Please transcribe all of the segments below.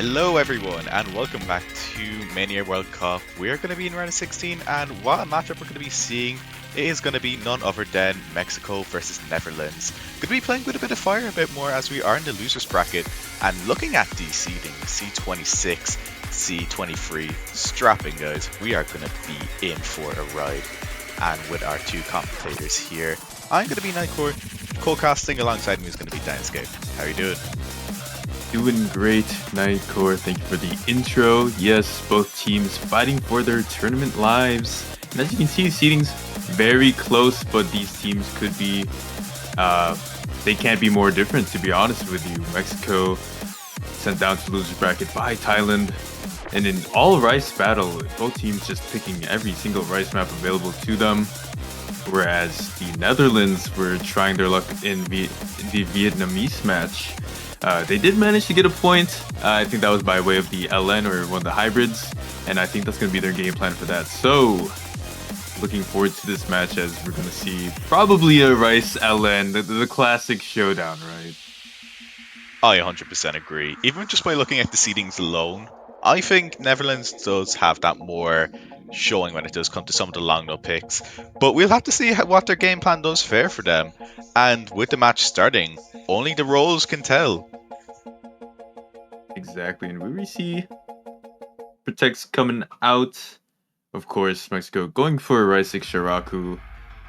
Hello everyone and welcome back to Mania World Cup. We're going to be in round of 16 and what a matchup we're going to be seeing is going to be none other than Mexico versus Netherlands. Going to be playing with a bit of fire a bit more as we are in the losers bracket, and looking at the seeding, C26, C23, strapping guys, we are going to be in for a ride. And with our two commentators here, I'm going to be Nightcore, co-casting alongside me is going to be Danscape. How are you doing? Doing great, Nightcore. Thank you for the intro. Yes, both teams fighting for their tournament lives. And as you can see, seeding's very close, but these teams could be, they can't be more different, to be honest with you. Mexico sent down to loser bracket by Thailand. And in all Rice battle, both teams just picking every single Rice map available to them. Whereas the Netherlands were trying their luck in the Vietnamese match. They did manage to get a point. I think that was by way of the LN or one of the hybrids, and I think that's going to be their game plan for that. So, looking forward to this match as we're going to see probably a Rice LN, the classic showdown, right? I 100% agree. Even just by looking at the seedings alone, I think Netherlands does have that more showing when it does come to some of the long nut picks. But we'll have to see what their game plan does fare for them. And with the match starting, only the roles can tell. Exactly, and we see Protects coming out. Of course, Mexico going for a Rice 6 Shiraku,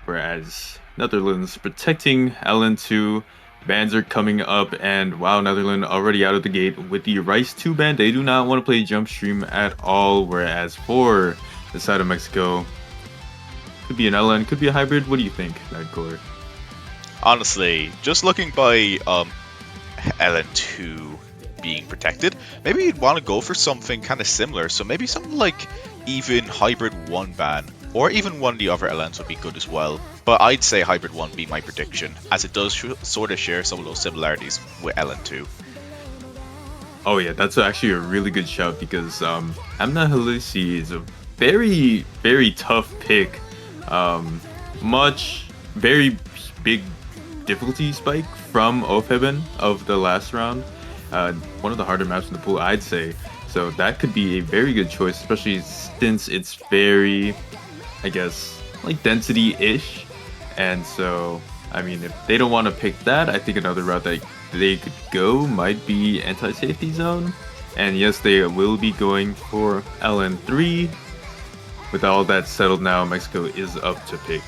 whereas Netherlands protecting LN2. Bans are coming up, and wow, Netherlands already out of the gate with the Rice 2 ban. They do not want to play jump stream at all, whereas for the side of Mexico, could be an LN, could be a hybrid. What do you think, Nightcore? Honestly, just looking by LN2 being protected, maybe you'd want to go for something kind of similar. So maybe something like even hybrid 1 ban, or even one of the other LNs would be good as well. But I'd say hybrid 1 be my prediction, as it does sort of share some of those similarities with LN2. Oh yeah, that's actually a really good shout, because Amna Halisi is a very, very tough pick. Very big difficulty spike from Ofeben of the last round. One of the harder maps in the pool, I'd say. So that could be a very good choice, especially since it's very, I guess, like density-ish. And so, I mean, if they don't want to pick that, I think another route that they could go might be anti-safety zone. And yes, they will be going for LN3. With all that settled now, Mexico is up to pick.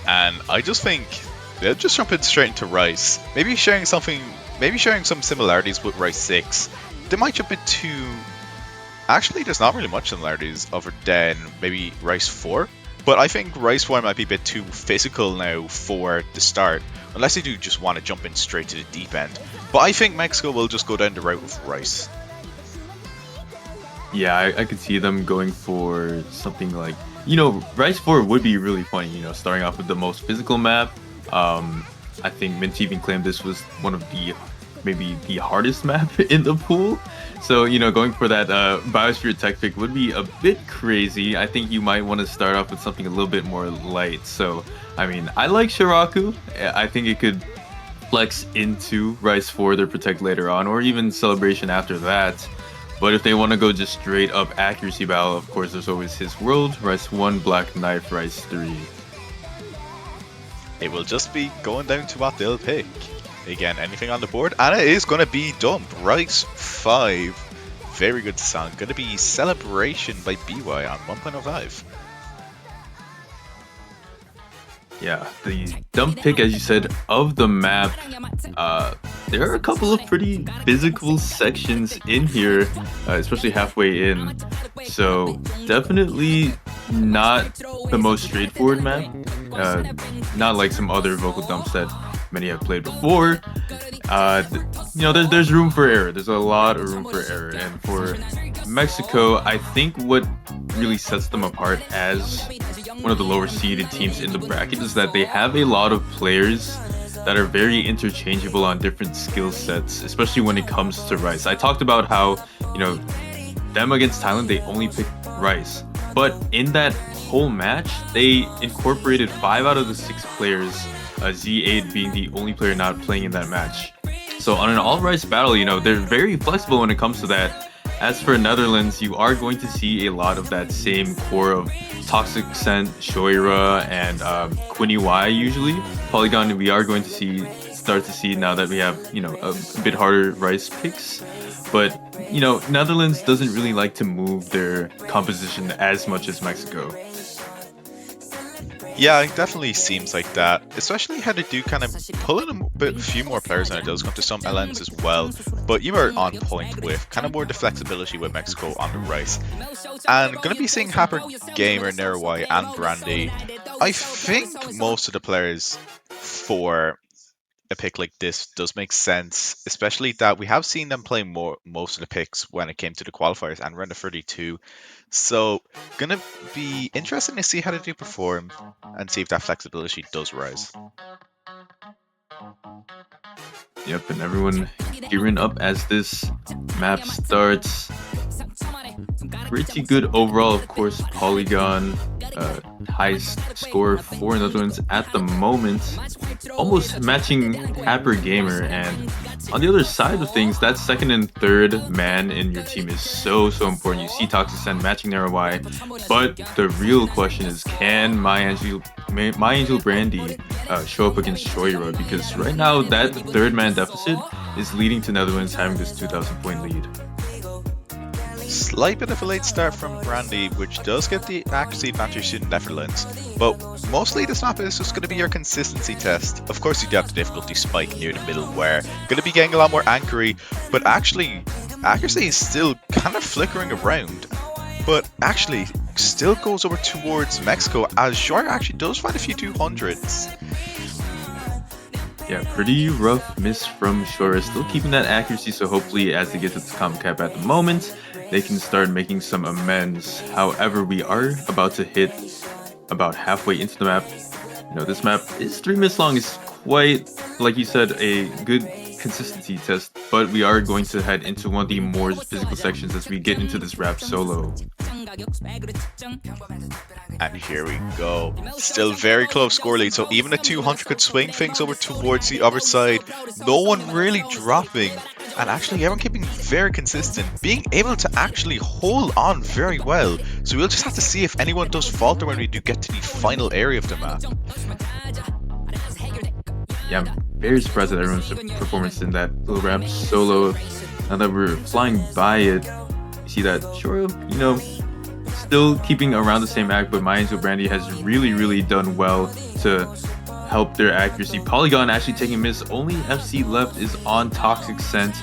And I just think they'll just jump in straight into Rice. Maybe sharing some similarities with Rice 6. They might jump into... Actually, there's not really much similarities other than maybe Rice 4. But I think Rice 4 might be a bit too physical now for the start, unless they do just want to jump in straight to the deep end. But I think Mexico will just go down the route of Rice. Yeah, I could see them going for something like, Rice 4 would be really funny, starting off with the most physical map. I think Mint even claimed this was one of the maybe the hardest map in the pool. So, going for that Biosphere tech pick would be a bit crazy. I think you might want to start off with something a little bit more light. So, I mean, I like Shiraku. I think it could flex into Rice 4 their Protect later on, or even Celebration after that. But if they want to go just straight up accuracy battle, of course, there's always His World, Rice 1, Black Knife, Rice 3. It will just be going down to what they'll pick. Again, anything on the board, and it is going to be Dump. Rice 5. Very good song. Going to be Celebration by BY on 1.05. Yeah, the dump pick, as you said, of the map. There are a couple of pretty physical sections in here, especially halfway in. So definitely not the most straightforward map. Not like some other vocal dumps that many have played before. There's room for error. There's a lot of room for error. And for Mexico, I think what really sets them apart as one of the lower seeded teams in the bracket is that they have a lot of players that are very interchangeable on different skill sets, especially when it comes to Rice. I talked about how, them against Thailand, they only picked Rice. But in that whole match, they incorporated 5 out of the 6 players, Z8 being the only player not playing in that match. So on an all-Rice battle, they're very flexible when it comes to that. As for Netherlands, you are going to see a lot of that same core of Toxic Scent, Shoira, and Quinny Y usually. Polygon, we are going to start to see now that we have, a bit harder Rice picks. But, Netherlands doesn't really like to move their composition as much as Mexico. Yeah, it definitely seems like that, especially how they do kind of pull in a few more players than it does come to some LNs as well. But you are on point with kind of more the flexibility with Mexico on the Rice. And going to be seeing Happer Gamer, Nerawai, and Brandy. I think most of the players for a pick like this does make sense, especially that we have seen them play most of the picks when it came to the qualifiers and round of 32. So gonna be interesting to see how they do perform and see if that flexibility does rise. Yep, and everyone gearing up as this map starts. Pretty good overall, of course. Polygon, highest score for Netherlands at the moment, almost matching Happer Gamer. And on the other side of things, that second and third man in your team is so important. You see Toxic Scent matching Nerawai, but the real question is, can My Angel Brandy show up against Shoira? Because right now that third man deficit is leading to Netherlands having this 2,000 point lead. Slight bit of a late start from Brandy, which does get the accuracy advantage to the Netherlands, but mostly this map is just going to be your consistency test. Of course, you do have the difficulty spike near the middle where you're going to be getting a lot more anchory, but actually, accuracy is still kind of flickering around, but actually still goes over towards Mexico as Shoira actually does find a few 200s. Yeah, pretty rough miss from Shoira, still keeping that accuracy, so hopefully as they get to the comp cap at the moment, they can start making some amends. However, we are about to hit about halfway into the map. This map is 3 minutes long. It's quite, like you said, a good consistency test, but we are going to head into one of the more physical sections as we get into this rap solo. And here we go. Still very close score lead, so even a 200 could swing things over towards the other side. No one really dropping, and actually everyone keeping very consistent, being able to actually hold on very well. So we'll just have to see if anyone does falter when we do get to the final area of the map. Yeah, I'm very surprised at everyone's performance in that little rap solo. Now that we're flying by it, you see that Shoira, still keeping around the same act, but My Angel Brandy has really done well to help their accuracy. Polygon actually taking miss. Only FC left is on Toxic Scent.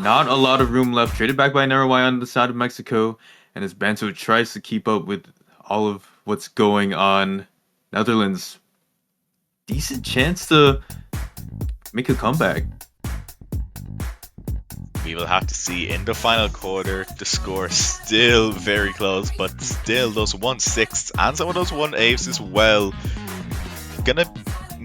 Not a lot of room left. Traded back by Nerawai on the side of Mexico. And as Banto tries to keep up with all of what's going on, Netherlands, decent chance to make a comeback. We will have to see in the final quarter. The score still very close, but still those 1/6 and some of those 1/8 as well.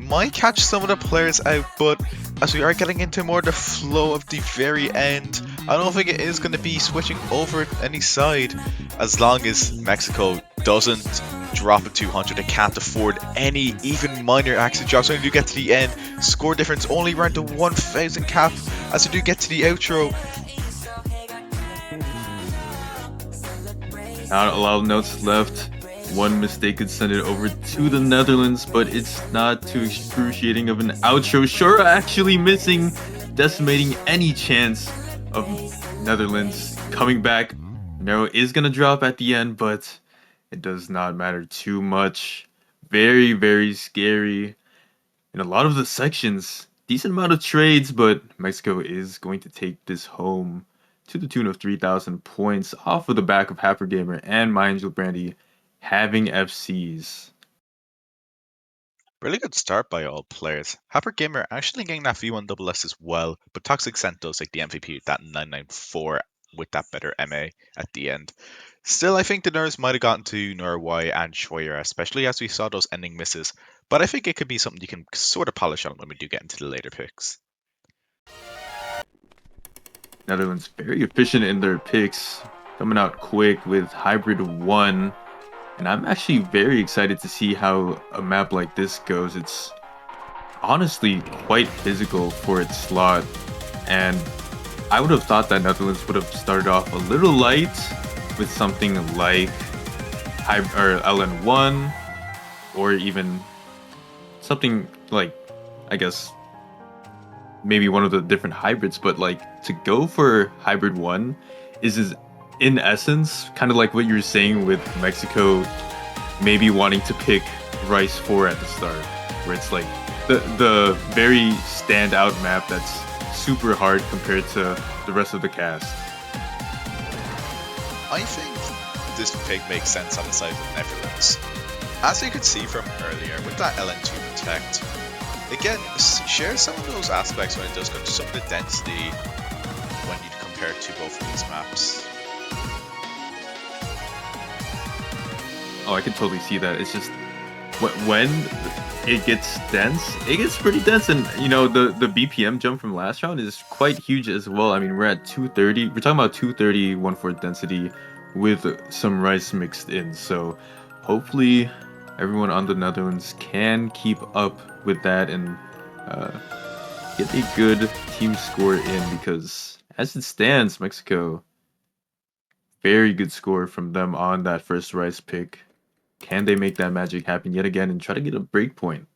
might catch some of the players out, but as we are getting into more the flow of the very end, I don't think it is going to be switching over any side as long as Mexico doesn't drop a 200. They can't afford any even minor accident drops. When you get to the end, score difference only around the 1,000 cap as we do get to the outro. Not a lot of notes left. One mistake could send it over to the Netherlands, but it's not too excruciating of an outro. Shura actually missing, decimating any chance of Netherlands coming back. Nero is going to drop at the end, but it does not matter too much. Very, very scary. In a lot of the sections, decent amount of trades, but Mexico is going to take this home to the tune of 3,000 points off of the back of Gamer and MyAngelBrandy having FCs. Really good start by all players. Gamer actually getting that V1SS as well, but Toxic Scent does like the MVP with that 994 with that better MA at the end. Still, I think the nerves might have gotten to Norway and Schweier, especially as we saw those ending misses, but I think it could be something you can sort of polish on when we do get into the later picks. Netherlands very efficient in their picks, coming out quick with Hybrid 1. And I'm actually very excited to see how a map like this goes. It's honestly quite physical for its slot. And I would have thought that Netherlands would have started off a little light with something like LN1 or even something like, I guess, maybe one of the different hybrids, but like to go for hybrid 1 is in essence kind of like what you're saying with Mexico maybe wanting to pick Rice 4 at the start, where it's like the very standout map that's super hard compared to the rest of the cast. I think this pick makes sense on the side of the Netherlands. As you could see from earlier with that LN2 protect, again, shares some of those aspects when it does come to some of the density when you compare it to both of these maps. Oh, I can totally see that. It's just when it gets dense, it gets pretty dense, and you know the BPM jump from last round is quite huge as well. I mean, we're at 230. We're talking about 230 1/4 density with some rice mixed in. So hopefully everyone on the Netherlands can keep up with that and get a good team score in, because as it stands, Mexico, very good score from them on that first rice pick. Can they make that magic happen yet again and try to get a break point?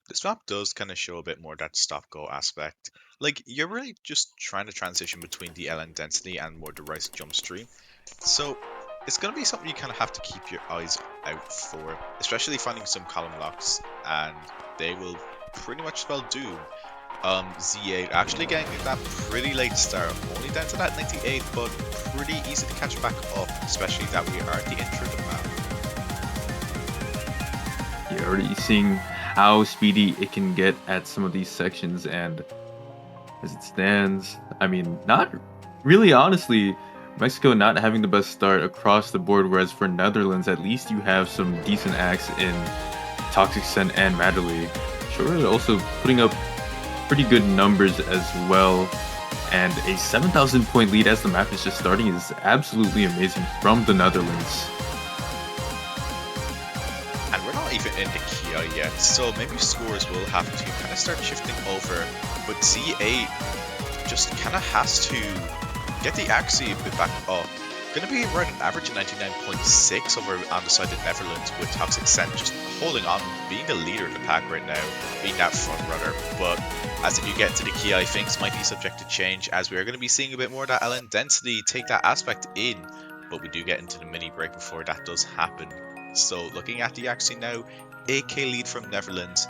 This map does kind of show a bit more that stop-go aspect. Like, you're really just trying to transition between the LN density and more the rice jump stream. So it's going to be something you kind of have to keep your eyes out for, especially finding some column locks, and they will pretty much spell doom. Z8 actually getting that pretty late start, only down to that 98, but pretty easy to catch back up, especially that we are at the intro of the map. You're already seeing how speedy it can get at some of these sections, and as it stands, I mean, not really, honestly, Mexico not having the best start across the board, whereas for Netherlands, at least you have some decent acts in Toxic Scent and Madeley. Sure, also putting up pretty good numbers as well, and a 7,000 point lead as the map is just starting is absolutely amazing from the Netherlands. And we're not even in the Kia yet, so maybe scores will have to kind of start shifting over, but Z8 just kind of has to get the accuracy a bit back up. Going to be around an average of 99.6 over on the side of the Netherlands, with Toxic Scent just holding on, being the leader of the pack right now, being that front runner. But as if you get to the Kia, things might be subject to change, as we are going to be seeing a bit more of that LN density take that aspect in, but we do get into the mini break before that does happen. So looking at the accuracy now, 8k lead from Netherlands.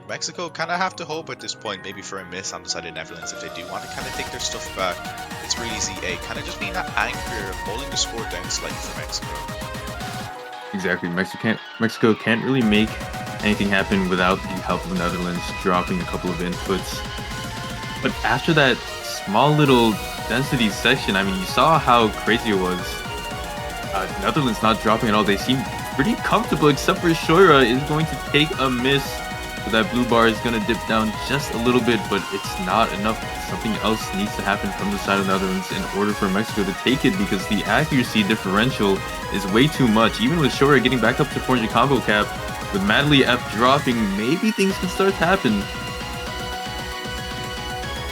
Mexico kind of have to hope at this point maybe for a miss on the side of the Netherlands if they do want to kind of take their stuff back. It's really Z8 kind of just being that anchor, holding the score down slightly for Mexico. Exactly, Mexico can't really make anything happen without the help of the Netherlands dropping a couple of inputs. But after that small little density section, I mean, you saw how crazy it was. Netherlands not dropping at all. They seemed pretty comfortable, except for Shoira is going to take a miss. So that blue bar is going to dip down just a little bit, but it's not enough. Something else needs to happen from the side of the Netherlands in order for Mexico to take it, because the accuracy differential is way too much. Even with Shoira getting back up to 400 combo cap, with Madly F dropping, maybe things can start to happen.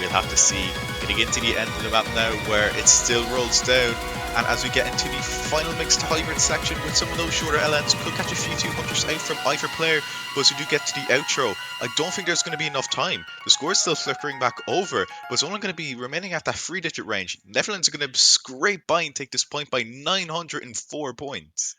We'll have to see. Getting into the end of the map now, where it still rolls down. And as we get into the final mixed hybrid section with some of those shorter LNs, could catch a few 200s out from either player. But as we do get to the outro, I don't think there's going to be enough time. The score is still flickering back over, but it's only going to be remaining at that 3-digit range. Netherlands are going to scrape by and take this point by 904 points.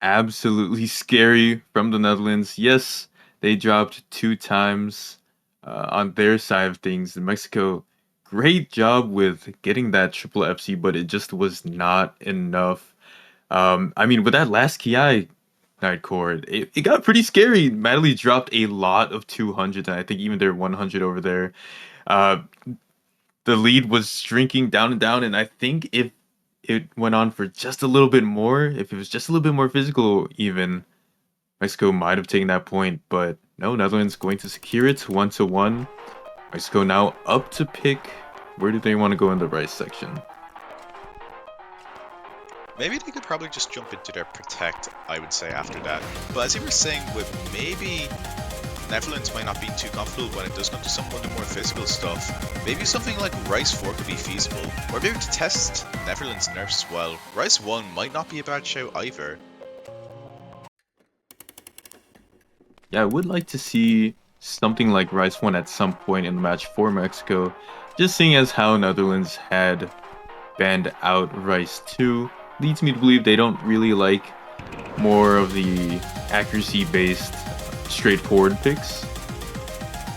Absolutely scary from the Netherlands. Yes, they dropped 2 times on their side of things. In Mexico, great job with getting that triple FC, but it just was not enough. I mean, with that last Ki night core, it got pretty scary. Madly dropped a lot of 200, and I think even their 100 over there. Uh, the lead was shrinking down and down, and I think if it went on for just a little bit more, if it was just a little bit more physical, even Mexico might have taken that point. But no, Netherlands going to secure it 1-1. Mexico now up to pick. Where do they want to go in the rice section? Maybe they could probably just jump into their protect, I would say, after that. But as you were saying, with maybe Netherlands might not be too comfortable when it does come to some of the more physical stuff. Maybe something like Rice 4 could be feasible, or maybe to test Netherlands nerfs as well. Rice 1 might not be a bad shout either. Yeah, I would like to see something like Rice 1 at some point in the match for Mexico, just seeing as how Netherlands had banned out Rice 2 leads me to believe they don't really like more of the accuracy-based, straightforward picks.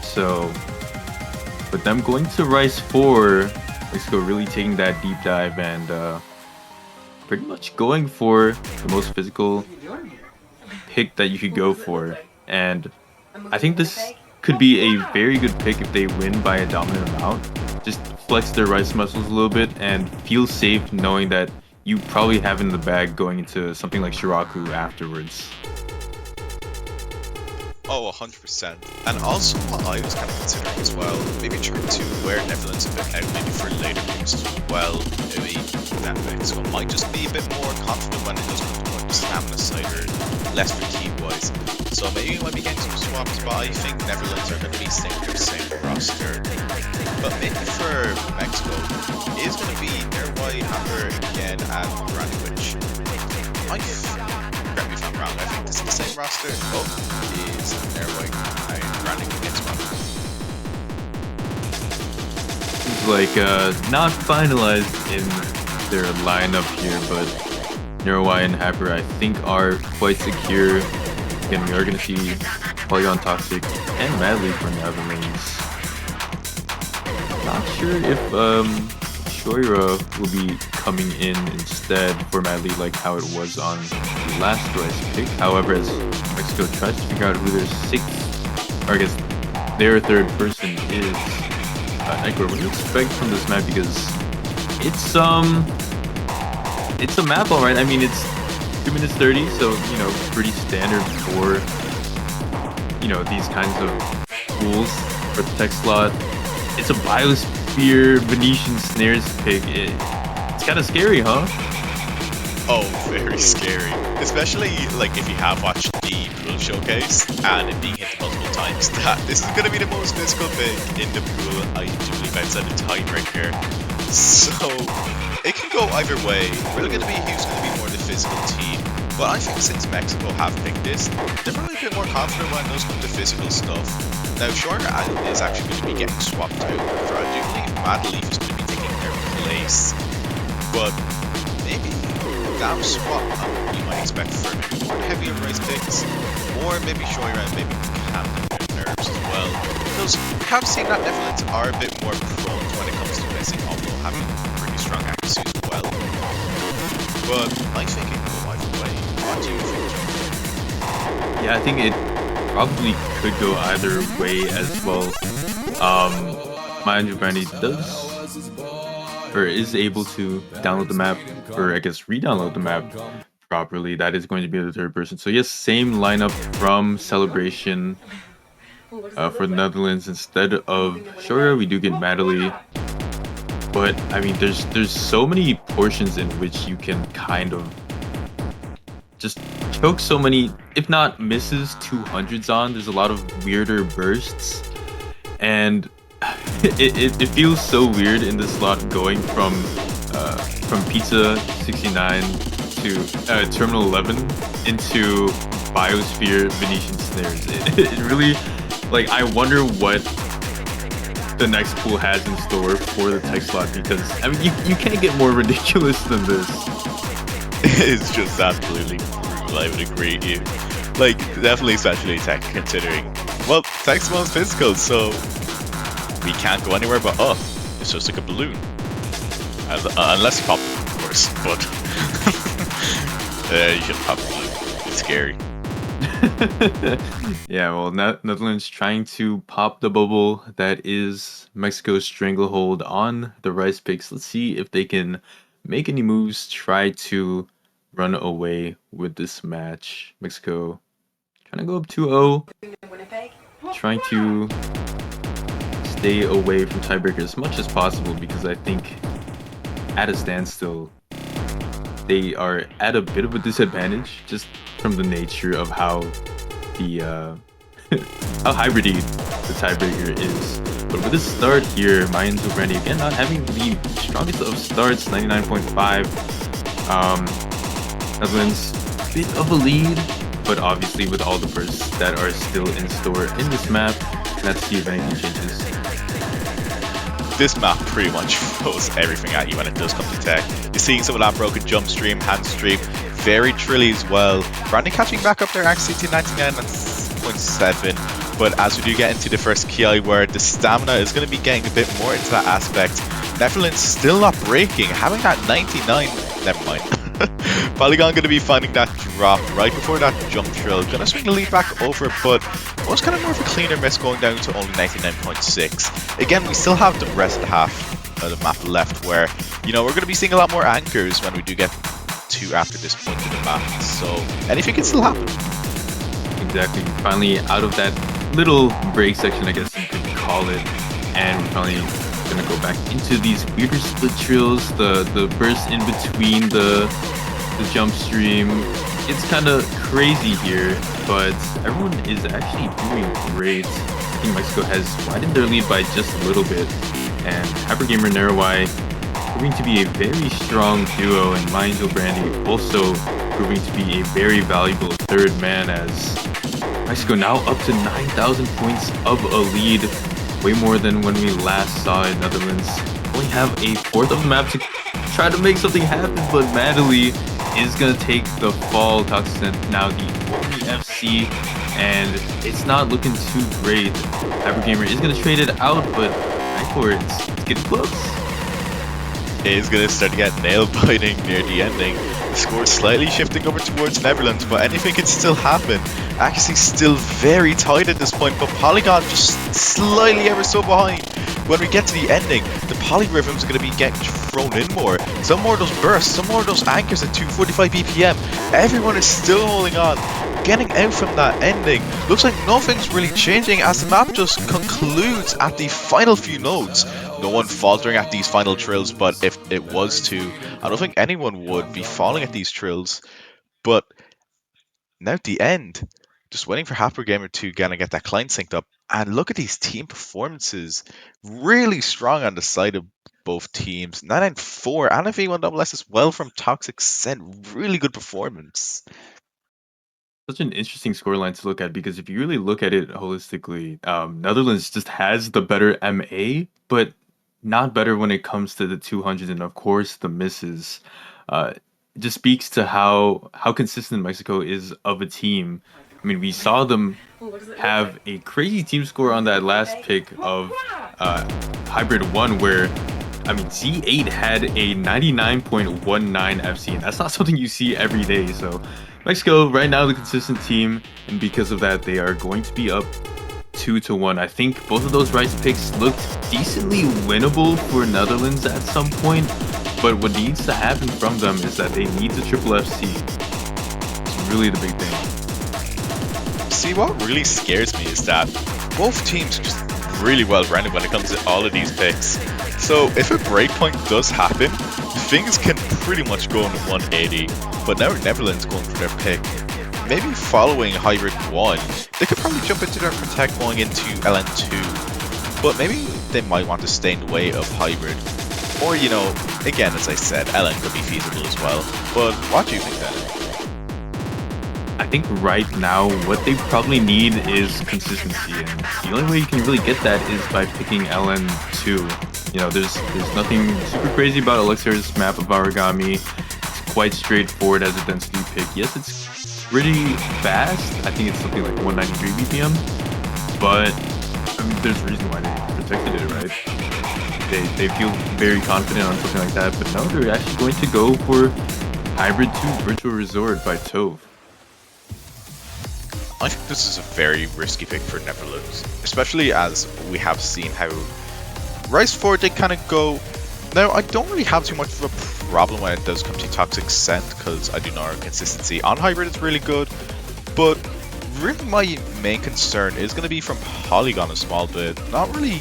So, with them going to Rice 4, Mexico really taking that deep dive and pretty much going for the most physical pick that you could go for. And I think this could be a very good pick if they win by a dominant amount. Just flex their Rice muscles a little bit and feel safe knowing that you probably have in the bag going into something like Shiraku afterwards. Oh, 100%. And also what I was kind of considering as well, maybe trying to wear Netherlands a bit out maybe for later games as well. Maybe that Mexico might just be a bit more confident when it does come to more the stamina side or less fatigue-wise. So maybe we might be getting some swaps, but I think Netherlands are going to be staying with the same roster. But maybe for Mexico, it is going to be Nerwai, Hammer again, and Ranowich. Correct me if I'm wrong, I think this is the same roster. Oh, it is Nerwai and Ranowich against one. It's like not finalized in their lineup here, but Nerwai and Happer I think are quite secure. Again, we are going to see Polygon Toxic and Madly for Netherlands. Not sure if Shoira will be coming in instead for Madly like how it was on the last Rice pick. However, as Mexico tries to figure out who their sixth, or I guess their third person is, Nightcore, what do you expect from this map? Because it's a map, alright. I mean, it's 2 minutes 30, so you know, pretty standard for these kinds of tools for the tech slot. It's a Biosphere Venetian Snares pick. It's kind of scary, huh? Oh, very scary. Especially like if you have watched the pool showcase and it being hit multiple times. This is going to be the most physical pick in the pool, I do believe, outside the tiebreaker. So it can go either way. We're going to be who's going to be more the physical team. But I think since Mexico have picked this, they're probably a bit more confident when it does come to physical stuff. Now, Shorter is actually going to be getting swapped out for, I do believe Mad Leaf is going to be taking their place. But maybe that swap you might expect for maybe more heavier Rice picks, or maybe Shoira and maybe Camden their nerves as well. Because we have seen that Netherlands are a bit more prone when it comes to missing, although having pretty strong accuracy as well. But I think it can go either way. What do you think? Yeah, I think it probably could go either way as well. Mind you, Brandy is able to download the map, or I guess re-download the map properly. That is going to be the third person. So yes, same lineup from Celebration for the Netherlands. Instead of Shoya, we do get Madeline. But I mean, there's so many portions in which you can kind of just choke so many, if not misses, 200s on. There's a lot of weirder bursts, and it feels so weird in this slot going from Pizza 69 to Terminal 11 into Biosphere Venetian Snares. It really, like, I wonder what the next pool has in store for the tech slot, because I mean you can't get more ridiculous than this. It's just absolutely brutal, I would agree with you. Like, definitely especially tech, considering, well, tech's most physical, so we can't go anywhere but up. It's just like a balloon. Unless you pop it, of course, but you should pop the balloon. It's scary. Yeah, well, Netherlands trying to pop the bubble that is Mexico's stranglehold on the rice picks. Let's see if they can make any moves, try to run away with this match. Mexico trying to go up 2-0, trying to stay away from tiebreaker as much as possible, because I think at a standstill, they are at a bit of a disadvantage just from the nature of how the how hybridy the tiebreaker is. But with this start here, Mayans Brandy again not having the strongest of starts, 99.5. Netherlands bit of a lead, but obviously with all the bursts that are still in store in this map, let's see if anything changes. This map pretty much throws everything at you when it does come to tech. You're seeing some of that broken jump stream, hand stream, very trilly as well. Brandy catching back up there, actually to 99.7. But as we do get into the first KI where the stamina is going to be getting a bit more into that aspect, Netherlands still not breaking, having that 99. Never mind. Polygon going to be finding that drop right before that jump trill. Going to swing the lead back over, but it was kind of more of a cleaner miss going down to only 99.6. Again, we still have the rest of the half of the map left where, you know, we're going to be seeing a lot more anchors when we do get to after this point in the map. So anything can still happen. Exactly. Finally out of that little break section, I guess you could call it, and we're finally gonna go back into these weirder split trills, the burst in between the jump stream. It's kind of crazy here, but everyone is actually doing great. I think Mexico has widened their lead by just a little bit, and Hypergamer Narawai proving to be a very strong duo, and Mayans Brandy also proving to be a very valuable third man, as Mexico now up to 9,000 points of a lead, way more than when we last saw it. Netherlands only have a fourth of the map to try to make something happen, but Madeline is going to take the fall. Toxicent now the only FC, and it's not looking too great. Hypergamer is going to trade it out, but Nightcore, it's getting close. It is going to start to get nail-biting near the ending. The score slightly shifting over towards Netherlands, but anything can still happen. Actually still very tight at this point, but Polygon just slightly ever so behind. When we get to the ending, the polyrhythm is going to be getting thrown in more. Some more of those bursts, some more of those anchors at 245 BPM. Everyone is still holding on, getting out from that ending. Looks like nothing's really changing as the map just concludes at the final few nodes. No one faltering at these final trills, but if it was to, I don't think anyone would be falling at these trills. But now at the end, just waiting for Hypergamer to kind of get that client synced up. And look at these team performances. Really strong on the side of both teams. 994 and a V1 double S as well from Toxic Scent. Really good performance. Such an interesting scoreline to look at, because if you really look at it holistically, Netherlands just has the better MA, but not better when it comes to the 200s, and of course the misses. It just speaks to how consistent Mexico is of a team. I mean, we saw them have a crazy team score on that last pick of Hybrid 1, where, I mean, Z8 had a 99.19 FC, and that's not something you see every day. So Mexico, right now, the consistent team, and because of that, they are going to be up 2-1. I think both of those rice picks looked decently winnable for Netherlands at some point, but what needs to happen from them is that they need to triple FC. really the big thing. See, what really scares me is that both teams are just really well rounded when it comes to all of these picks. So if a breakpoint does happen, things can pretty much go in 180. But now Netherlands going for their pick. Maybe following Hybrid 1, they could probably jump into their Protect going into LN2. But maybe they might want to stay in the way of Hybrid. Or, you know, again, as I said, LN could be feasible as well. But what do you think then? I think right now what they probably need is consistency, and the only way you can really get that is by picking LN2. You know, there's nothing super crazy about Elixir's map of Origami. It's quite straightforward as a density pick. Yes, it's pretty fast. I think it's something like 193 BPM, but I mean, there's a reason why they protected it, right? They feel very confident on something like that, but no, they're actually going to go for Hybrid 2 Virtual Resort by Tove. I think this is a very risky pick for Netherlands, especially as we have seen how Rise 4 did kind of go. Now, I don't really have too much of a problem when it does come to Toxic Scent, because I do know our consistency on Hybrid is really good, but really my main concern is going to be from Polygon a small bit, not really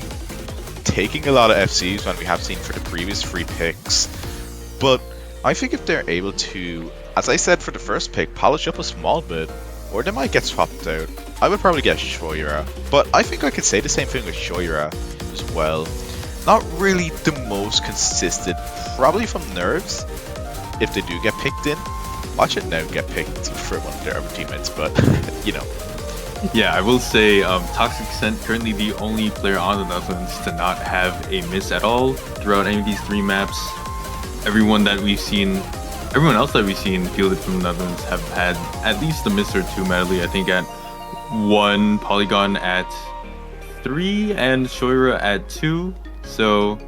taking a lot of FCs when we have seen for the previous free picks, but I think if they're able to, as I said for the first pick, polish up a small bit, or they might get swapped out. I would probably get Shoira, but I think I could say the same thing with Shoira as well. Not really the most consistent, probably from Nerves, if they do get picked in. Watch it now get picked for one of their other teammates, but, you know. Yeah, I will say Toxic Scent currently the only player on the Netherlands to not have a miss at all throughout any of these three maps. Everyone else that we've seen fielded from the Netherlands have had at least a miss or two. Medley, I think, at 1, Polygon at 3, and Shoira at 2. So,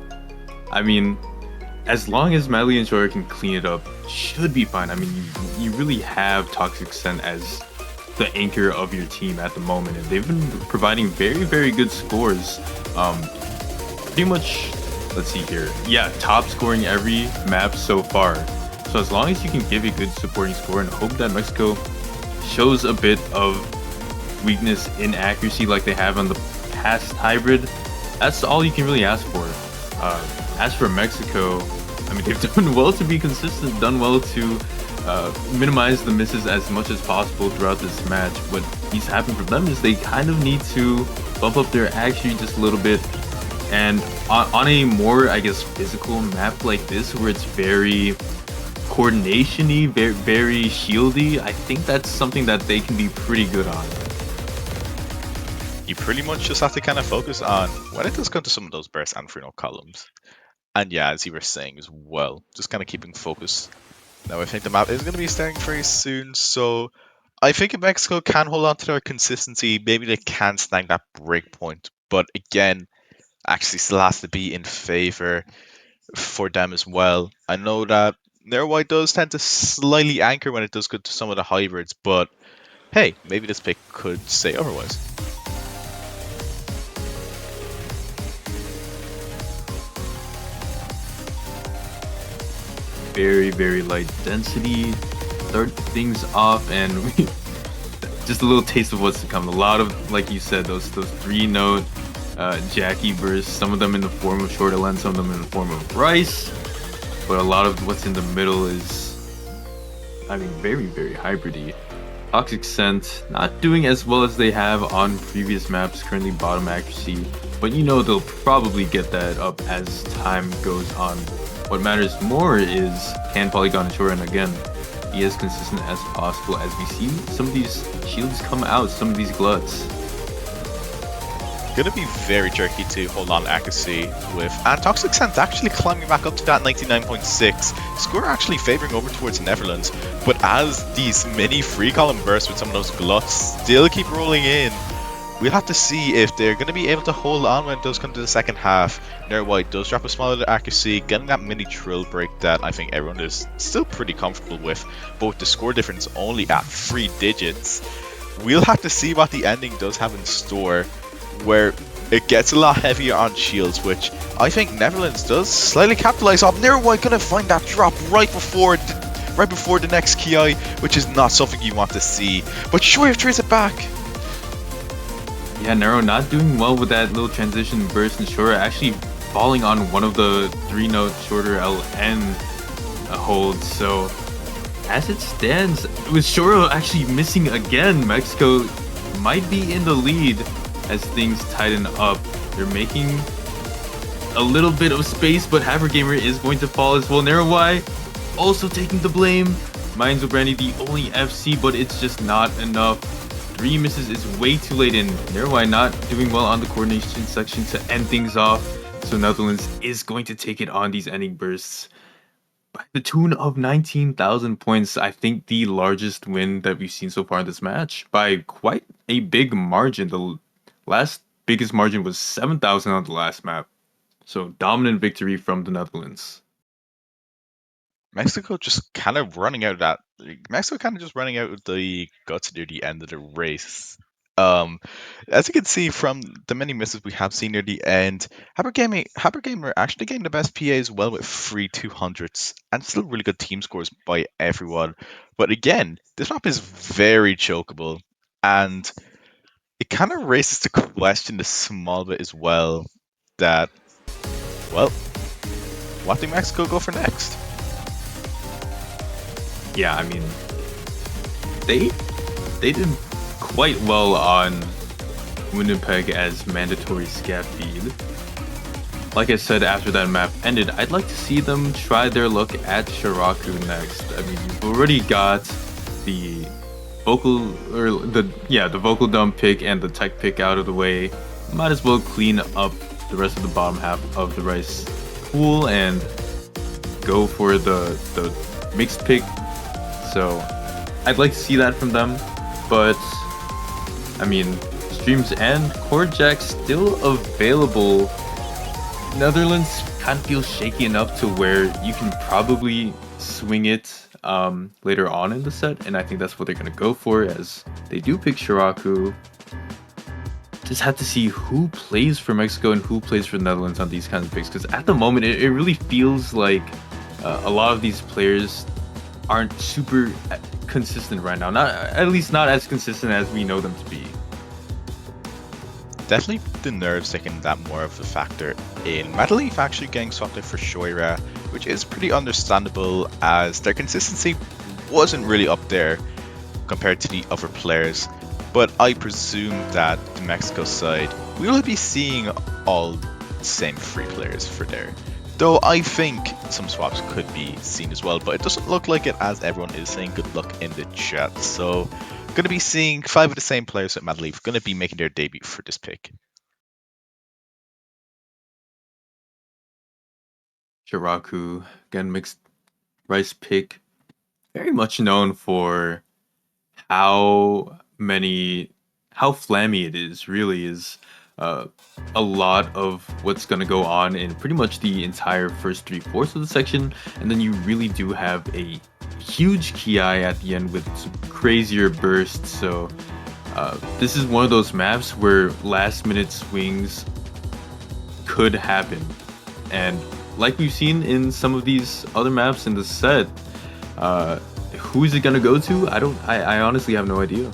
I mean, as long as Medley and Shoira can clean it up, should be fine. I mean, you really have Toxic Scent as the anchor of your team at the moment, and they've been providing very, very good scores. Pretty much, let's see here. Yeah, top scoring every map so far. So as long as you can give a good supporting score and hope that Mexico shows a bit of weakness in accuracy like they have on the past Hybrid, that's all you can really ask for. As for Mexico, I mean, they've done well to be consistent, done well to minimize the misses as much as possible throughout this match. What needs to happen for them is they kind of need to bump up their accuracy just a little bit. And on a more, I guess, physical map like this, where it's very coordination-y, very shieldy, I think that's something that they can be pretty good on. You pretty much just have to kind of focus on when it does come to some of those burst and free columns. And yeah, as you were saying as well, just kind of keeping focus. Now I think the map is going to be starting very soon, so I think if Mexico can hold on to their consistency, maybe they can snag that break point. But again, actually still has to be in favor for them as well. I know that Nerwhite does tend to slightly anchor when it does go to some of the hybrids, but hey, maybe this pick could say otherwise. Very, very light density. Start things off, and just a little taste of what's to come. A lot of, like you said, those 3-note Jackie bursts, some of them in the form of short lens, some of them in the form of rice, but a lot of what's in the middle is, I mean, very, very hybridy. Toxic Scent not doing as well as they have on previous maps, currently bottom accuracy, but you know they'll probably get that up as time goes on. What matters more is can Polygon and Shorin again be as consistent as possible as we see some of these shields come out, some of these gluts. Going to be very tricky to hold on accuracy with, and Toxic Scent actually climbing back up to that 99.6, score actually favoring over towards the Netherlands, but as these mini free column bursts with some of those gluts still keep rolling in, we'll have to see if they're going to be able to hold on when it does come to the second half. Nerwhite does drop a smaller accuracy, getting that mini trill break that I think everyone is still pretty comfortable with, but with the score difference only at 3 digits, we'll have to see what the ending does have in store, where it gets a lot heavier on shields, which I think Netherlands does slightly capitalize off. Nerwhite gonna find that drop right before right before the next Ki, which is not something you want to see. But Shoaib traces it back. Yeah, Nero not doing well with that little transition burst, and Shora actually falling on one of the 3-note shorter LN holds. So as it stands, with Shora actually missing again, Mexico might be in the lead as things tighten up. They're making a little bit of space, but Havergamer is going to fall as well. Nerowai also taking the blame. Minds Brandy the only FC, but it's just not enough. 3 misses is way too late, and Nerowai not doing well on the coordination section to end things off. So Netherlands is going to take it on these ending bursts by the tune of 19,000 points. I think the largest win that we've seen so far in this match by quite a big margin. The last biggest margin was 7,000 on the last map. So dominant victory from the Netherlands. Mexico just kind of running out of that. Mexico kind of just running out of the guts near the end of the race. As you can see from the many misses we have seen near the end, Habergamer actually getting the best PA as well with 3 200s and still really good team scores by everyone. But again, this map is very chokeable, and it kind of raises the question a small bit as well that, well, what do Mexico go for next? Yeah, I mean, they did quite well on Winnipeg as mandatory scav feed. Like I said, after that map ended, I'd like to see them try their luck at Shiraku next. I mean, you've already got the the vocal dump pick and the tech pick out of the way. Might as well clean up the rest of the bottom half of the rice pool and go for the mixed pick. So I'd like to see that from them, but I mean, streams and cord jack still available. Netherlands kind of feels shaky enough to where you can probably swing it later on in the set, and I think that's what they're going to go for, as they do pick Shiraku. Just have to see who plays for Mexico and who plays for the Netherlands on these kinds of picks, because at the moment it really feels like a lot of these players aren't super consistent right now. At least not as consistent as we know them to be. Definitely the nerves taking that more of a factor in. Madeleine actually getting swapped out for Shoira, which is pretty understandable as their consistency wasn't really up there compared to the other players. But I presume that the Mexico side, we will be seeing all the same 3 players for there. Though I think some swaps could be seen as well, but it doesn't look like it, as everyone is saying good luck in the chat. So going to be seeing 5 of the same players at Madeleine going to be making their debut for this pick. Shiraku, again, mixed rice pick. Very much known for how flammy it is. Really is a lot of what's going to go on in pretty much the entire first 3/4 of the section, and then you really do have a huge ki at the end with some crazier bursts. So this is one of those maps where last minute swings could happen, and like we've seen in some of these other maps in the set, who is it gonna go to? I honestly have no idea.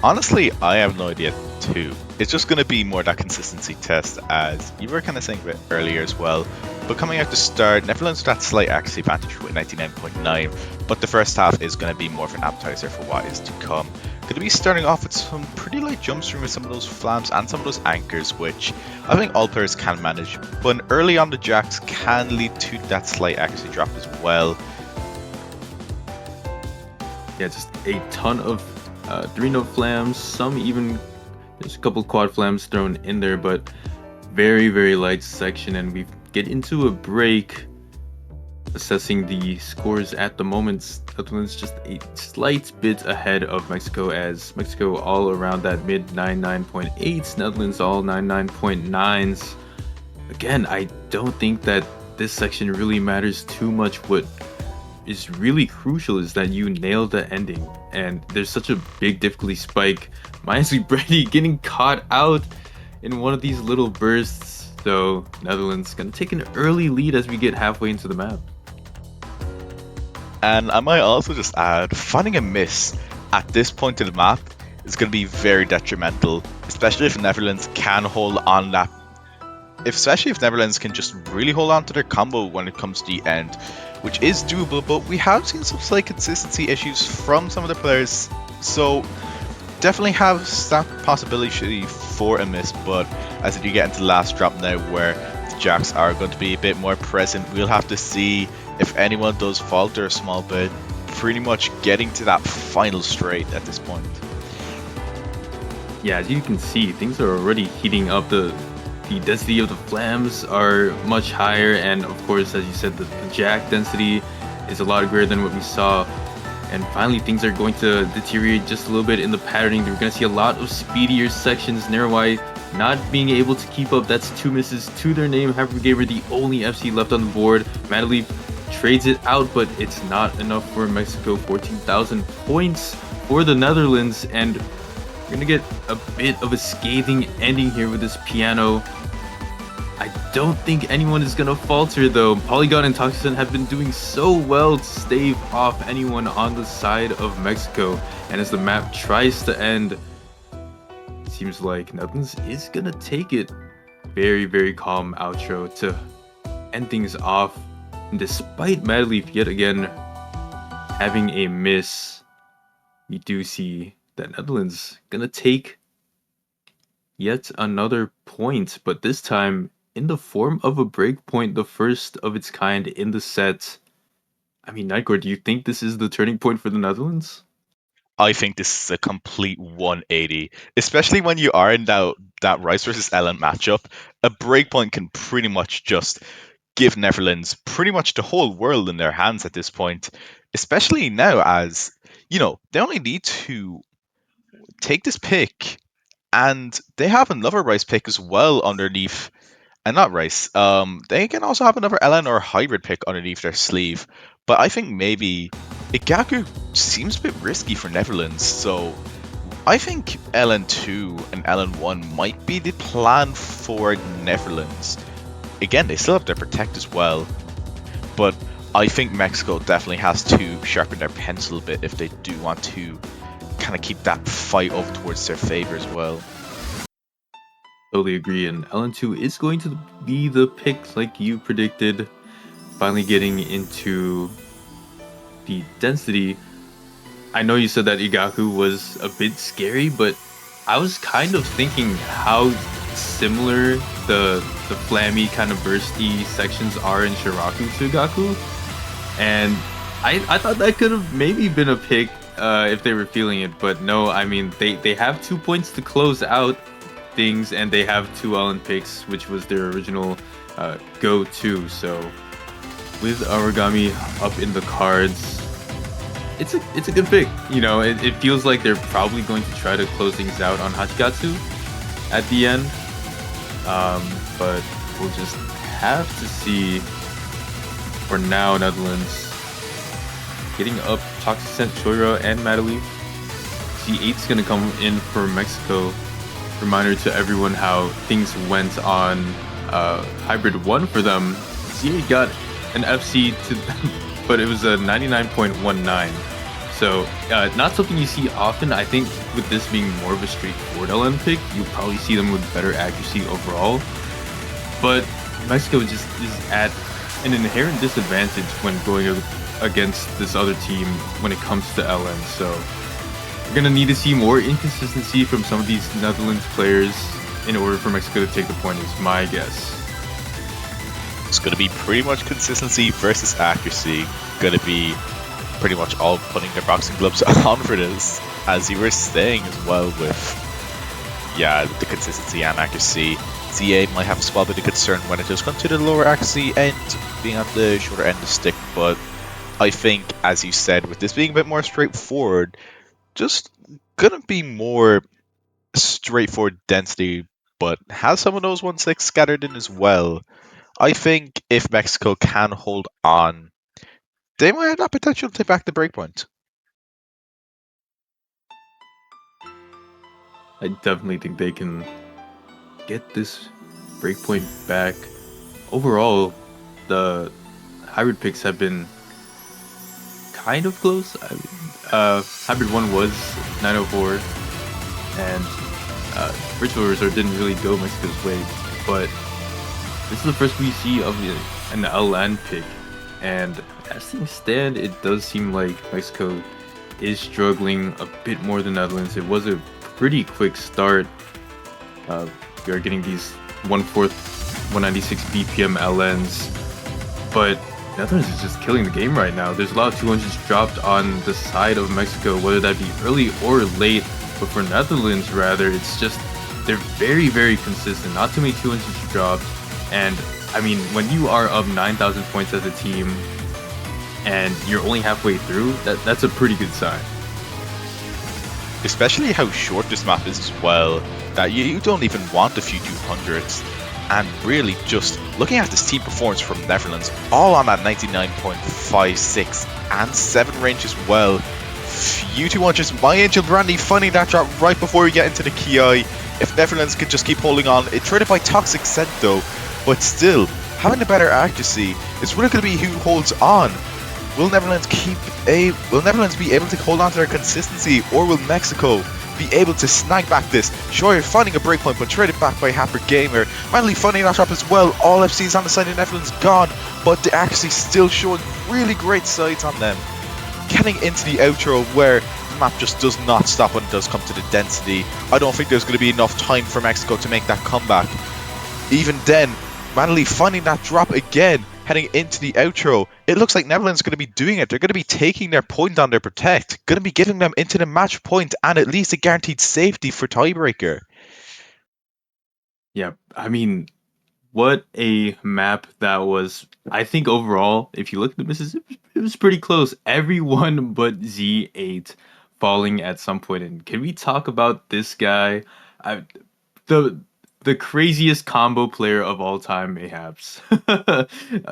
Honestly, I have no idea too. It's just going to be more that consistency test, as you were kind of saying a bit earlier as well. But coming out to start, Netherlands that slight accuracy advantage with 99.9, but the first half is going to be more of an appetizer for what is to come. Going to be starting off with some pretty light jumps with some of those flams and some of those anchors, which I think all players can manage. But early on, the jacks can lead to that slight accuracy drop as well. Yeah, just a ton of 3-note flams, some even, there's a couple quad flams thrown in there, but very, very light section, and we get into a break. Assessing the scores at the moment, Netherlands just a slight bit ahead of Mexico, as Mexico all around that mid 99.8s, Netherlands all 99.9s. Again, I don't think that this section really matters too much. What is really crucial is that you nail the ending, and there's such a big difficulty spike. Minds Brady getting caught out in one of these little bursts, so Netherlands gonna take an early lead as we get halfway into the map. And I might also just add, finding a miss at this point in the map is going to be very detrimental, especially if Netherlands can hold on that. Especially if Netherlands can just really hold on to their combo when it comes to the end, which is doable, but we have seen some slight consistency issues from some of the players, so definitely have that possibility for a miss, but as you get into the last drop now where the Jacks are going to be a bit more present, we'll have to see if anyone does falter a small bit, pretty much getting to that final straight at this point. Yeah, as you can see, things are already heating up. The density of the flams are much higher, and of course, as you said, the jack density is a lot greater than what we saw. And finally, things are going to deteriorate just a little bit in the patterning. We're going to see a lot of speedier sections. Nerwai not being able to keep up. That's 2 misses to their name. Hypergamer, the only FC left on the board. Madeleine trades it out, but it's not enough for Mexico. 14,000 points for the Netherlands, and we're going to get a bit of a scathing ending here with this piano. I don't think anyone is going to falter though. Polygon and Toxicent have been doing so well to stave off anyone on the side of Mexico. And as the map tries to end, it seems like Netherlands is going to take it. Very, very calm outro to end things off. And despite Madleaf yet again having a miss, we do see that Netherlands going to take yet another point, but this time in the form of a breakpoint, the first of its kind in the set. I mean, Nightcore, do you think this is the turning point for the Netherlands? I think this is a complete 180, especially when you are in that Rice versus Ellen matchup. A breakpoint can pretty much just give Netherlands pretty much the whole world in their hands at this point, especially now as, they only need to take this pick and they have another Rice pick as well underneath, and not Rice. They can also have another Ellen or hybrid pick underneath their sleeve, but I think maybe Igaku seems a bit risky for Netherlands, so I think LN2 and LN1 might be the plan for Netherlands. Again, they still have their protect as well, but I think Mexico definitely has to sharpen their pencil a bit if they do want to kind of keep that fight up towards their favor as well. Totally agree, and LN2 is going to be the pick like you predicted. Finally getting into the density. I know you said that Igaku was a bit scary, but I was kind of thinking how similar the flammy kind of bursty sections are in Shiraku to Igaku, and I thought that could have maybe been a pick if they were feeling it, but no. I mean, they have 2 points to close out things, and they have 2 Ellen picks, which was their original go-to. So with Origami up in the cards, it's a good pick. It feels like they're probably going to try to close things out on Hachigatsu at the end. But we'll just have to see. For now, Netherlands getting up Toxicent, Choira, and Madeleine. C8's gonna come in for Mexico. Reminder to everyone how things went on Hybrid 1 for them. C8 got an FC but it was a 99.19. So not something you see often. I think with this being more of a straightforward LN pick, you'll probably see them with better accuracy overall. But Mexico just is at an inherent disadvantage when going against this other team when it comes to LN. So we're going to need to see more inconsistency from some of these Netherlands players in order for Mexico to take the point, is my guess. It's going to be pretty much consistency versus accuracy. Going to be pretty much all putting their boxing gloves on for this, as you were saying as well with, the consistency and accuracy. Z8 might have a small bit of concern when it does come to the lower accuracy end, being at the shorter end of the stick, but I think, as you said, with this being a bit more straightforward, just gonna be more straightforward density, but has some of those 1-6 scattered in as well. I think if Mexico can hold on, they might have that potential to take back the breakpoint. I definitely think they can get this breakpoint back. Overall, the hybrid picks have been kind of close. Hybrid 1 was 904, and Virtual Resort didn't really go Mexico's way, but this is the first we see of an LN pick, and as things stand, it does seem like Mexico is struggling a bit more than Netherlands. It was a pretty quick start. We are getting these 1/4, 196 BPM LNs, but Netherlands is just killing the game right now. There's a lot of 200s dropped on the side of Mexico, whether that be early or late. But for Netherlands, rather, it's just they're very, very consistent. Not too many 200s dropped. And I mean, when you are up 9,000 points as a team and you're only halfway through, that's a pretty good sign. Especially how short this map is as well, that you don't even want a few 200s. And really just looking at this team performance from Netherlands, all on that 99.56 and 7 range as well. Few 200s, my Angel Brandy finding that drop right before we get into the Ki. If Netherlands could just keep holding on, it traded by Toxic Scent though, but still, having the better accuracy is really going to be who holds on. Will Netherlands be able to hold on to their consistency, or will Mexico be able to snag back this? Sure, finding a breakpoint, but traded back by Happer Gamer. Manly finding that drop as well. All FCs on the side of Netherlands gone, but the accuracy still showing really great sides on them. Getting into the outro where the map just does not stop when it does come to the density. I don't think there's going to be enough time for Mexico to make that comeback. Even then, Manly finding that drop again, heading into the outro. It looks like Netherlands are going to be doing it. They're going to be taking their point on their protect, going to be giving them into the match point and at least a guaranteed safety for tiebreaker. Yeah, I mean, what a map that was. I think overall, if you look at the misses, it was pretty close. Everyone but Z8 falling at some point. And can we talk about this guy? I, the the craziest combo player of all time, mayhaps.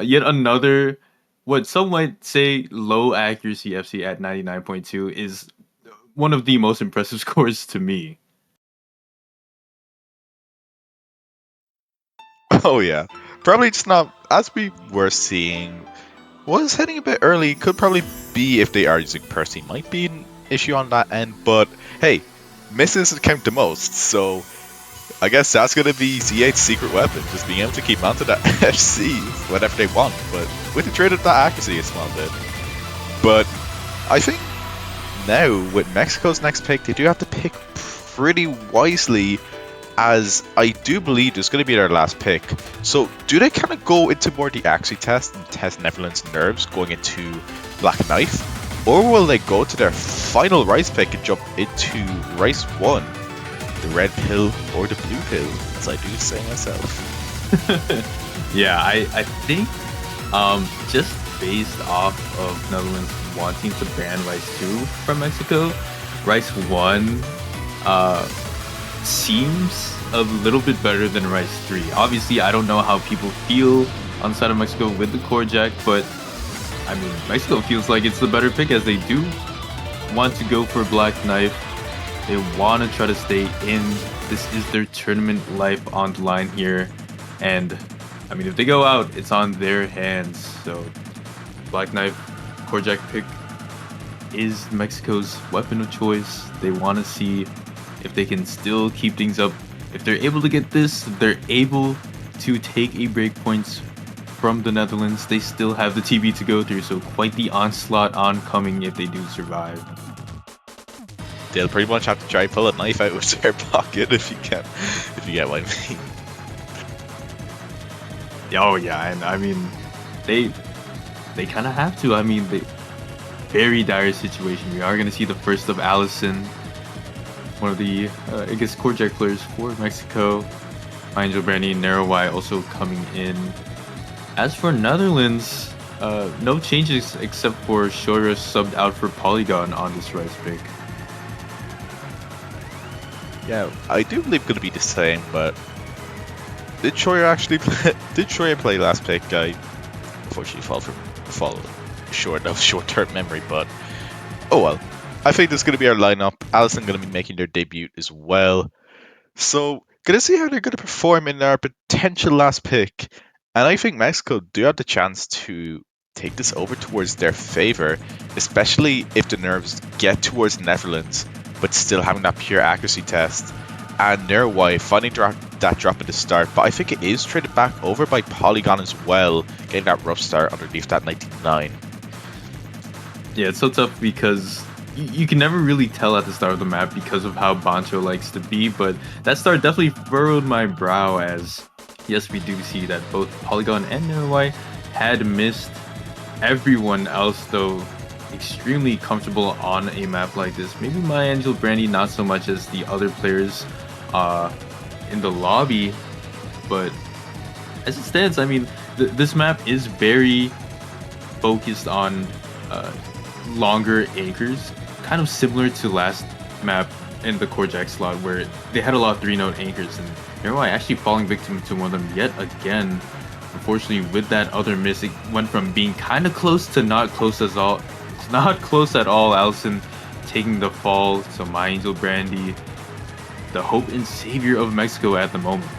Yet another, what some might say, low accuracy FC at 99.2 is one of the most impressive scores to me. Oh yeah, probably just not, as we were seeing, was heading a bit early. Could probably be if they are using Percy, might be an issue on that end, but hey, misses count the most, so I guess that's going to be Z8's secret weapon, just being able to keep onto that FC whenever they want, but with the trade of that accuracy a small bit. But I think now, with Mexico's next pick, they do have to pick pretty wisely, as I do believe this is going to be their last pick. So do they kind of go into more the accuracy test and test Netherlands' nerves going into Black Knife? Or will they go to their final Rice pick and jump into Rice 1? The red pill or the blue pill, as I do say myself. Yeah, I think just based off of Netherlands wanting to ban Rice 2 from Mexico, Rice 1 seems a little bit better than Rice 3. Obviously, I don't know how people feel on the side of Mexico with the core jack, but I mean, Mexico feels like it's the better pick, as they do want to go for Black Knife. They want to try to stay in. This is their tournament life on the line here. And I mean, if they go out, it's on their hands. So Black Knife, core jack pick is Mexico's weapon of choice. They want to see if they can still keep things up. If they're able to get this, if they're able to take a breakpoints from the Netherlands, they still have the TB to go through. So quite the onslaught oncoming if they do survive. They'll pretty much have to try and pull a knife out of their pocket if you get what I mean. Oh yeah, and I mean, they kind of have to. I mean, they very dire situation. We are gonna see the first of Allison, one of the I guess core jack players for Mexico. Angel Brandy and Narrow Y also coming in. As for Netherlands, no changes except for Shora subbed out for Polygon on this Rice pick. Yeah, I do believe it's going to be the same, but did Shoya actually play last pick? I unfortunately fall short of short-term memory, but oh well. I think this is going to be our lineup. Allison going to be making their debut as well. So, going to see how they're going to perform in our potential last pick. And I think Mexico do have the chance to take this over towards their favor, especially if the nerves get towards the Netherlands, but still having that pure accuracy test. And Nerwai finding that drop at the start, but I think it is traded back over by Polygon as well, getting that rough start underneath that 99. Yeah, it's so tough because you can never really tell at the start of the map because of how Bancho likes to be, but that start definitely furrowed my brow as, yes, we do see that both Polygon and Nerwai had missed. Everyone else, though, extremely comfortable on a map like this. Maybe my Angel Brandy not so much as the other players in the lobby, but as it stands, I mean, this map is very focused on longer anchors, kind of similar to last map in the Core Jack slot where they had a lot of 3-node anchors, and Nerwai actually falling victim to one of them yet again. Unfortunately, with that other miss, it went from being kind of close to not close at all. It's not close at all. Allison taking the fall. So my Angel Brandy, the hope and savior of Mexico at the moment.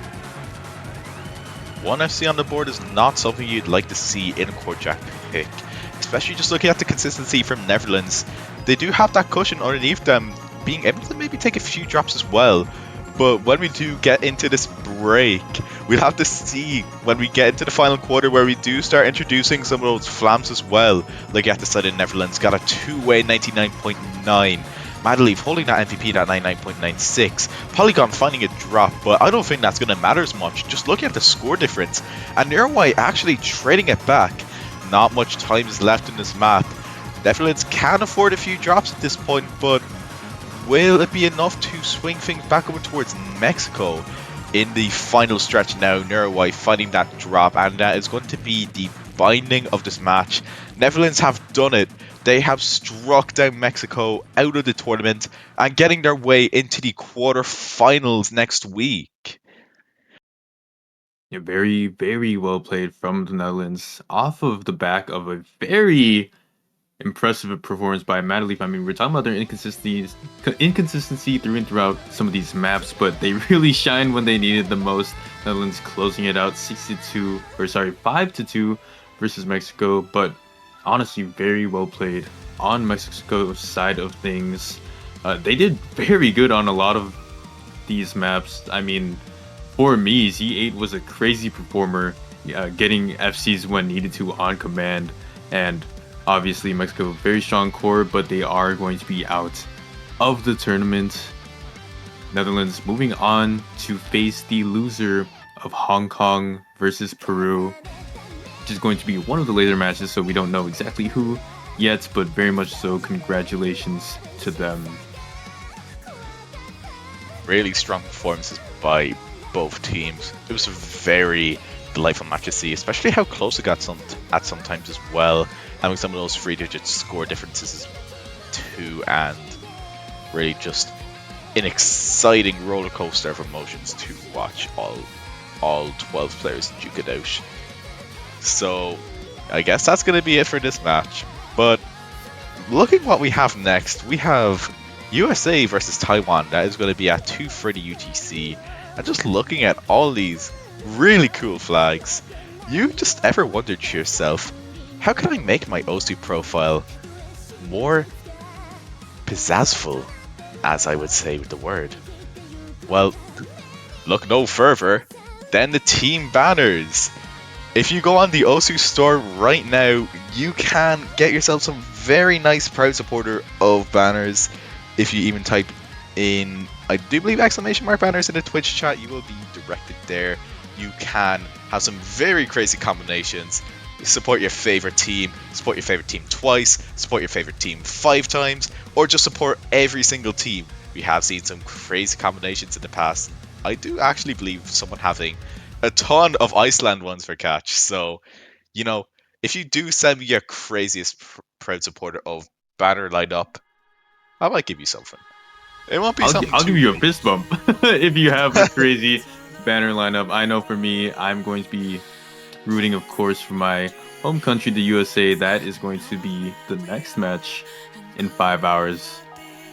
1FC on the board is not something you'd like to see in a Core Jack pick, especially just looking at the consistency from Netherlands. They do have that cushion underneath them, being able to maybe take a few drops as well. But when we do get into this break, we'll have to see when we get into the final quarter where we do start introducing some of those flams as well. Like at the side of Netherlands, got a two-way 99.9. Madeleine holding that MVP at 99.96. Polygon finding a drop, but I don't think that's going to matter as much. Just looking at the score difference. And Nerwai actually trading it back. Not much time is left in this map. Netherlands can afford a few drops at this point, but will it be enough to swing things back over towards Mexico in the final stretch now? Nerwai finding that drop, and that is going to be the binding of this match. Netherlands have done it. They have struck down Mexico out of the tournament and getting their way into the quarterfinals next week. Yeah, very, very well played from the Netherlands off of the back of a very impressive performance by Madeleine. I mean, we're talking about their inconsistency through and throughout some of these maps, but they really shined when they needed the most. Netherlands closing it out 5-2 versus Mexico, but honestly, very well played on Mexico's side of things. They did very good on a lot of these maps. I mean, for me, Z8 was a crazy performer, getting FCs when needed to on command, and obviously Mexico very strong core, but they are going to be out of the tournament. Netherlands moving on to face the loser of Hong Kong versus Peru, which is going to be one of the later matches, so we don't know exactly who yet, but very much so congratulations to them. Really strong performances by both teams. It was a very delightful match to see, especially how close it got at some times as well, having some of those 3-digit score differences too, and really just an exciting roller coaster of emotions to watch all 12 players duke it out. So I guess that's going to be it for this match. But looking what we have next, we have USA versus Taiwan. That is going to be at 2:30 UTC. And just looking at all these really cool flags, you just ever wondered to yourself, how can I make my OSU profile more pizzazzful, as I would say with the word? Well, look no further than the team banners. If you go on the OSU store right now, you can get yourself some very nice proud supporter of banners. If you even type in, I do believe, ! banners in the Twitch chat, you will be directed there. You can have some very crazy combinations. Support your favorite team, support your favorite team twice, support your favorite team 5 times, or just support every single team. We have seen some crazy combinations in the past. I do actually believe someone having a ton of Iceland ones for catch. So, you know, if you do send me your craziest proud supporter of banner lineup, I might give you something. It won't be something I'll too give you a big. fist bump if you have a crazy banner lineup. I know for me, I'm going to be rooting, of course, for my home country, the USA. That is going to be the next match in 5 hours.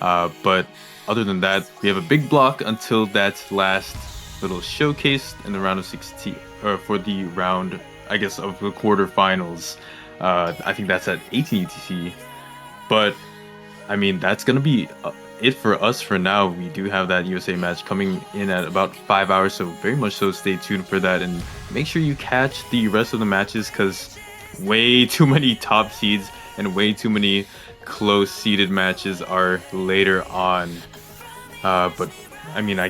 But other than that, we have a big block until that last little showcase in the round of 16, or for the round, I guess, of the quarterfinals. I think that's at 18 UTC. But I mean, that's gonna be it for us for now. We do have that USA match coming in at about 5 hours, so very much so stay tuned for that, and make sure you catch the rest of the matches because way too many top seeds and way too many close seeded matches are later on. But I mean, I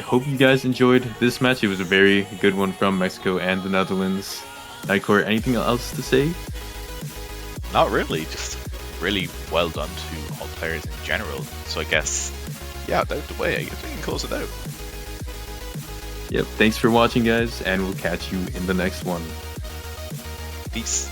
hope you guys enjoyed this match. It was a very good one from Mexico and the Netherlands. Nightcore, anything else to say? Not really, just really well done to all players in general. So I guess, yeah, out the way, I guess we can close it out. Yep, thanks for watching, guys, and we'll catch you in the next one. Peace.